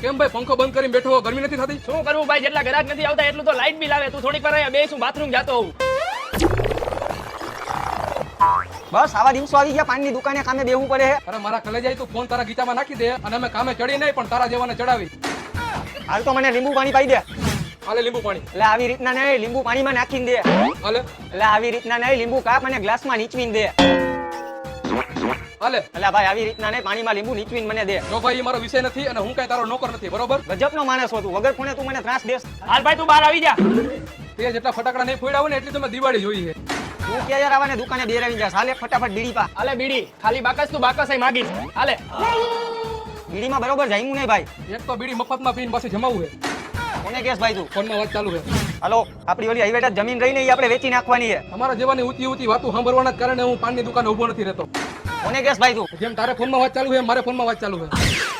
કેમ ભાઈ પંખો બંધ કરીને બેઠો હો? ગરમી નથી થતી? શું કરવું ભાઈ, જેટલા ગ્રાહક નથી આવતા એટલું તો લાઈટ બિલ આવે. તું થોડીક વાર અહીંયા બેસ, હું બાથરૂમ જાતો હોઉં. બસ આવા દિવસો આવી ગયા, પાનની દુકાને કામે બેહવું પડે છે. અરે મારા કલેજાઈ તું ફોન તારા ગીતામાં નાખી દે અને અમે કામે ચડી નહીં પણ તારા જેવાને ચડાવી. હાલ તો મને લીંબુ પાણી પાઈ દે. હાલે લીંબુ પાણી. એટલે આવી રીતના નહીં, લીંબુ પાણીમાં નાખીને દે. હાલે એટલે આવી રીતના નહીં, લીંબુ કાપ અને ગ્લાસમાં નીચવીને દે. હાલે. એટલે ભાઈ આવી રીતના નહીં, પાણીમાં લીંબુ નીચવીને મને દે. જો ભાઈ એ મારો વિષય નથી અને હું કઈ તારો નોકર નથી, બરોબર? ગજબનો માણસ હો તું, વગર ફોને તું મને ત્રાસ દેસ. હાલ ભાઈ તું બહાર આવી જા. તે જેટલા ફટાકડા નહીં ફોડ્યા હોય ને એટલી તમે દિવાળી જોઈ છે. તું કે યાર આવાને દુકાને બેરાવી જા. હાલે ફટાફટ બીડી પા. હાલે બીડી, ખાલી બાકસ તું બાકસ અહીં માગીશ. હાલે. બીડીમાં બરોબર જામ્યું નહીં ભાઈ. એક તો બીડી મફતમાં પીને પાછી જમાવું છે. કોને કેસ ભાઈ તું? ફોનમાં વાત ચાલુ છે. હાલો, આપણી ઓલી હાઈવેટ જમીન રહી ને એ આપણે વેચી નાખવાની છે. તમારા જેવાની ઊંચી ઊંચી વાતો સાંભળવાના જ કારણે હું પાનની દુકાને ઊભો નથી રહેતો. કોને કેસ ભાઈ તું? જેમ તારે ફોનમાં વાત ચાલુ છે એમ મારે ફોનમાં વાત ચાલુ છે.